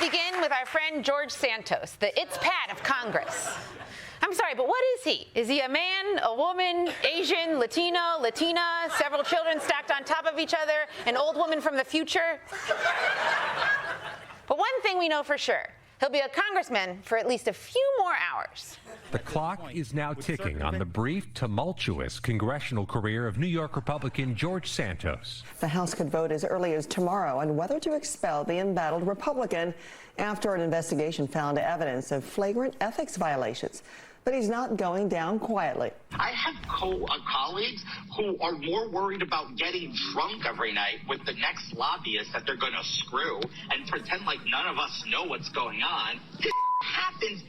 begin with our friend George Santos, the It's Pat of Congress. I'm sorry, but what is he? Is he a man, a woman, Asian, Latino, Latina, several children stacked on top of each other, an old woman from the future? But one thing we know for sure, he'll be a congressman for at least a few more hours. The clock is now ticking on the brief, tumultuous congressional career of New York Republican George Santos. The House could vote as early as tomorrow on whether to expel the embattled Republican after an investigation found evidence of flagrant ethics violations. But he's not going down quietly. I have colleagues who are more worried about getting drunk every night with the next lobbyist that they're going to screw and pretend like none of us know what's going on. This happens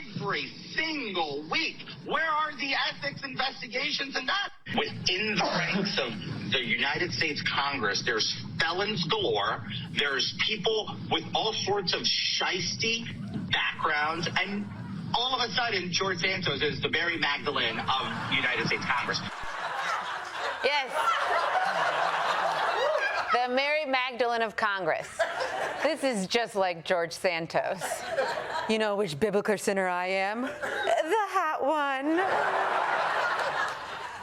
every single week. Where are the ethics investigations and that? Within the ranks of the United States Congress, there's felons galore. There's people with all sorts of shisty backgrounds, and all of a sudden, George Santos is the Mary Magdalene of United States Congress. Yes. The Mary Magdalene of Congress. This is just like George Santos. You know which biblical sinner I am? The hot one.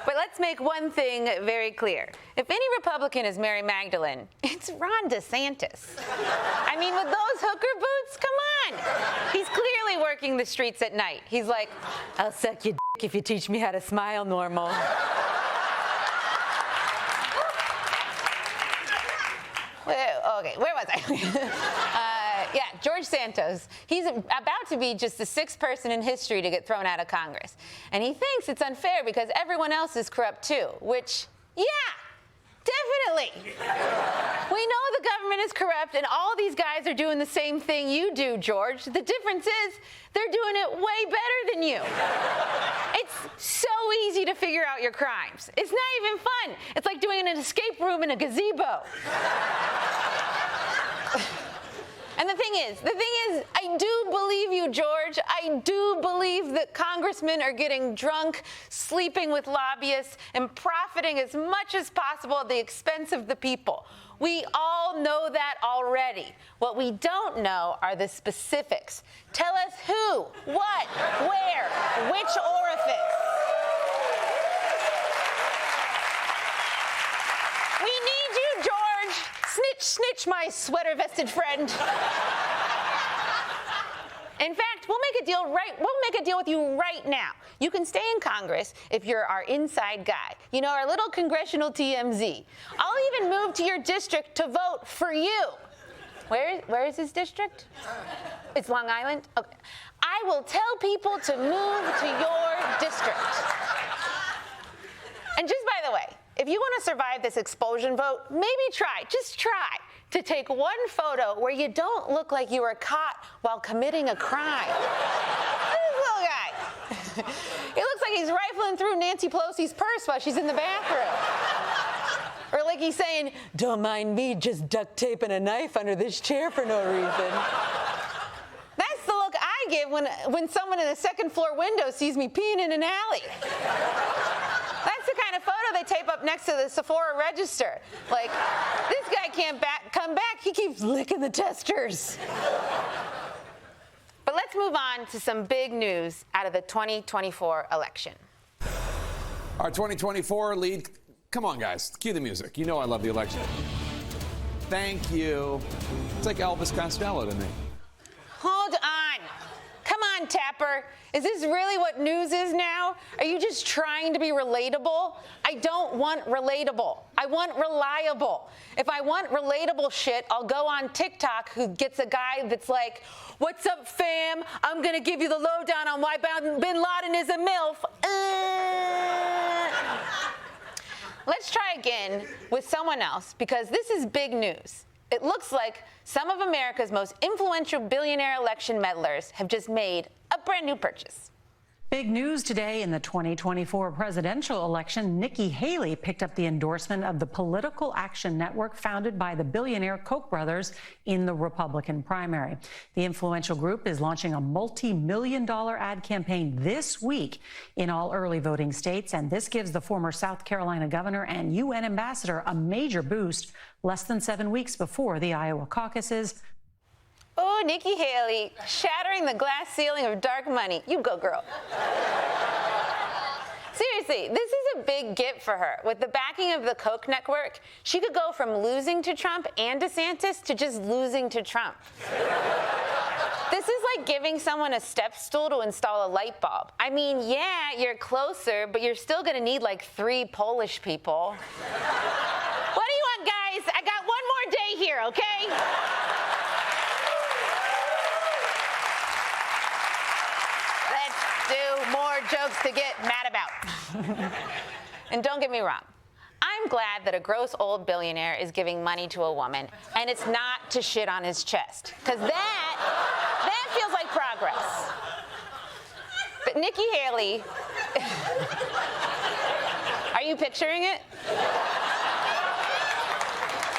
But let's make one thing very clear. If any Republican is Mary Magdalene, it's Ron DeSantis. I mean, with those hooker boots, come on. He's clearly working the streets at night. He's like, I'll suck your dick if you teach me how to smile normal. Okay, where was I? Yeah, George Santos. He's about to be just the sixth person in history to get thrown out of Congress. And he thinks it's unfair because everyone else is corrupt too, which, yeah, definitely. We know the government is corrupt and all these guys are doing the same thing you do, George. The difference is they're doing it way better than you. It's so easy to figure out your crimes. It's not even fun. It's like doing an escape room in a gazebo. And the thing is, I do believe you, George. I do believe that congressmen are getting drunk, sleeping with lobbyists, and profiting as much as possible at the expense of the people. We all know that already. What we don't know are the specifics. Tell us who, what, where, which orifice. We need you, George. Snitch, snitch, my sweater-vested friend. In fact, we'll make a deal with you right now. You can stay in Congress if you're our inside guy. You know, our little congressional TMZ. I'll even move to your district to vote for you. Where is his district? It's Long Island? Okay. I will tell people to move to your district. And just by the way, if you want to survive this expulsion vote, maybe just try to take one photo where you don't look like you were caught while committing a crime. This little guy. He looks like he's rifling through Nancy Pelosi's purse while she's in the bathroom. Or like he's saying, don't mind me just duct taping a knife under this chair for no reason. That's the look I give when someone in a second floor window sees me peeing in an alley. That's the kind of photo they tape up next to the Sephora register. Like, this guy can't come back. He keeps licking the testers. But let's move on to some big news out of the 2024 election. Our 2024 lead. Come on, guys. Cue the music. You know I love the election. Thank you. It's like Elvis Costello to me. Hold on. Come on, Tapper. Is this really what news is now? Are you just trying to be relatable? I don't want relatable. I want reliable. If I want relatable shit, I'll go on TikTok who gets a guy that's like, what's up, fam? I'm going to give you the lowdown on why Bin Laden is a MILF. Let's try again with someone else because this is big news. It looks like some of America's most influential billionaire election meddlers have just made a brand new purchase. Big news today in the 2024 presidential election. Nikki Haley picked up the endorsement of the political action network founded by the billionaire Koch brothers in the Republican primary. The influential group is launching a multi-million-dollar ad campaign this week in all early voting states, and this gives the former South Carolina governor and UN ambassador a major boost less than 7 weeks before the Iowa caucuses. Oh, Nikki Haley shattering the glass ceiling of dark money. You go, girl. Seriously, this is a big get for her. With the backing of the Koch network, she could go from losing to Trump and DeSantis to just losing to Trump. This is like giving someone a step stool to install a light bulb. I mean, yeah, you're closer, but you're still gonna need like 3 Polish people. What do you want, guys? I got one more day here, okay? Let's do more jokes to get mad about. And don't get me wrong, I'm glad that a gross old billionaire is giving money to a woman, and it's not to shit on his chest, because that feels like progress. But Nikki Haley, are you picturing it?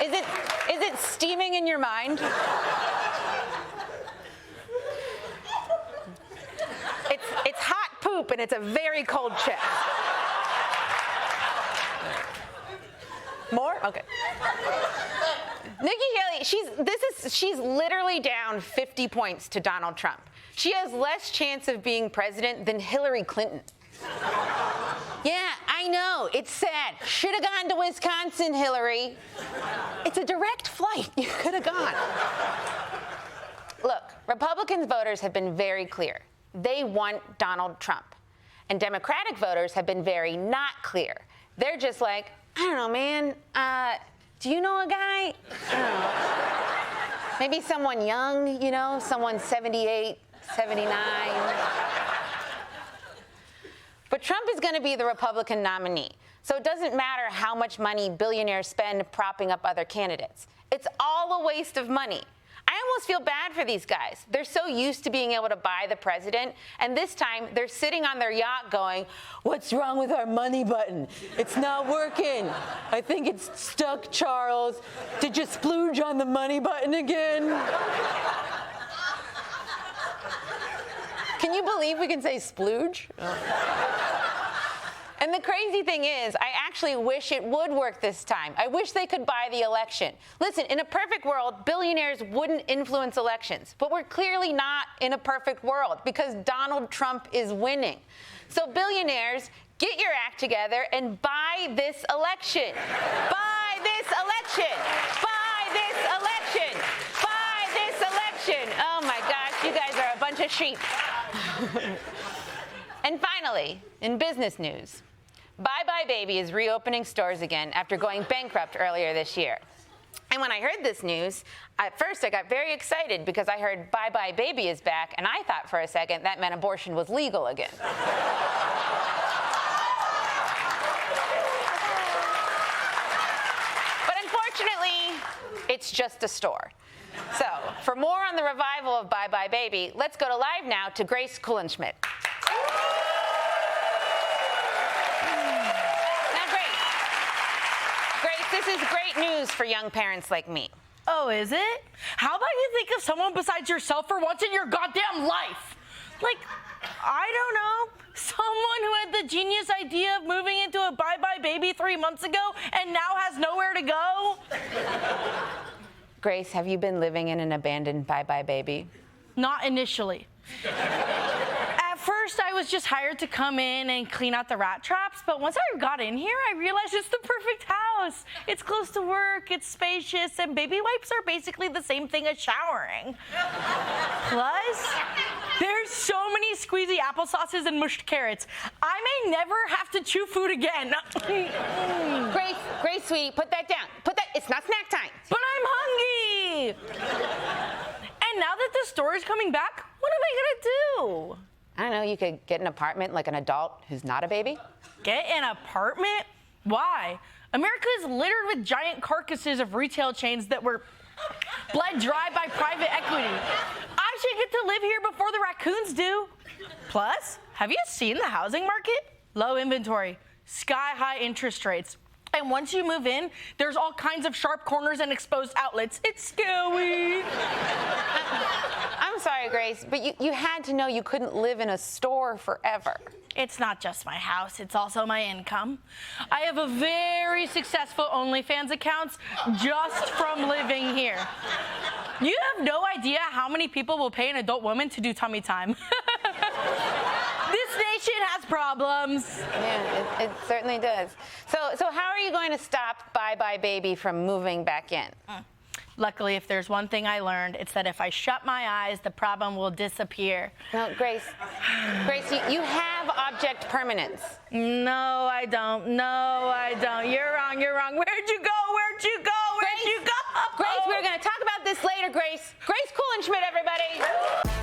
Is it steaming in your mind? It's hot poop and it's a very cold chest. More? Okay. Nikki Haley, she's literally down 50 points to Donald Trump. She has less chance of being president than Hillary Clinton. Yeah, I know, it's sad. Should have gone to Wisconsin, Hillary. It's a direct flight. You could have gone. Look, Republican voters have been very clear. They want Donald Trump. And Democratic voters have been very not clear. They're just like, I don't know, man. Do you know a guy? I don't know. Maybe someone young, you know, someone 78, 79. But Trump is going to be the Republican nominee. So it doesn't matter how much money billionaires spend propping up other candidates. It's all a waste of money. I almost feel bad for these guys. They're so used to being able to buy the president, and this time they're sitting on their yacht going, "What's wrong with our money button? It's not working. I think it's stuck, Charles. Did you splooge on the money button again?" Can you believe we can say splooge? And the crazy thing is, I actually wish it would work this time. I wish they could buy the election. Listen, in a perfect world, billionaires wouldn't influence elections. But we're clearly not in a perfect world because Donald Trump is winning. So billionaires, get your act together and buy this election. Buy this election. Buy this election. Buy this election. Oh my gosh, you guys are a bunch of sheep. And finally, in business news, Bye Bye Baby is reopening stores again after going bankrupt earlier this year. And when I heard this news, at first I got very excited because I heard Bye Bye Baby is back, and I thought for a second that meant abortion was legal again. But unfortunately, it's just a store. So, for more on the revival of Bye Bye Baby, let's go to live now to Grace Kuhlenschmidt. This is great news for young parents like me. Oh, is it? How about you think of someone besides yourself for once in your goddamn life? Like, I don't know, someone who had the genius idea of moving into a Bye Bye Baby 3 months ago and now has nowhere to go? Grace, have you been living in an abandoned Bye Bye Baby? Not initially. At first, I was just hired to come in and clean out the rat traps, but once I got in here, I realized it's the perfect house. It's close to work, it's spacious, and baby wipes are basically the same thing as showering. Plus, there's so many squeezy applesauces and mushed carrots. I may never have to chew food again. Grace, sweetie, put that down. It's not snack time. But I'm hungry. And now that the store is coming back, what am I gonna do? I don't know, you could get an apartment like an adult who's not a baby. Get an apartment? Why? America is littered with giant carcasses of retail chains that were bled dry by private equity. I should get to live here before the raccoons do. Plus, have you seen the housing market? Low inventory, sky-high interest rates. And once you move in, there's all kinds of sharp corners and exposed outlets. It's scary. I'm sorry, Grace, but you had to know you couldn't live in a store forever. It's not just my house, it's also my income. I have a very successful OnlyFans account just from living here. You have no idea how many people will pay an adult woman to do tummy time. This nation has problems. Yeah, it certainly does. So how are you going to stop Bye Bye Baby from moving back in? Luckily, if there's one thing I learned, it's that if I shut my eyes, the problem will disappear. No, Grace, you have object permanence. No, I don't. No, I don't. You're wrong. You're wrong. Where'd you go? Where'd you go? Where'd you go? Grace, we're going to talk about this later, Grace. Grace Kuhlenschmidt, everybody.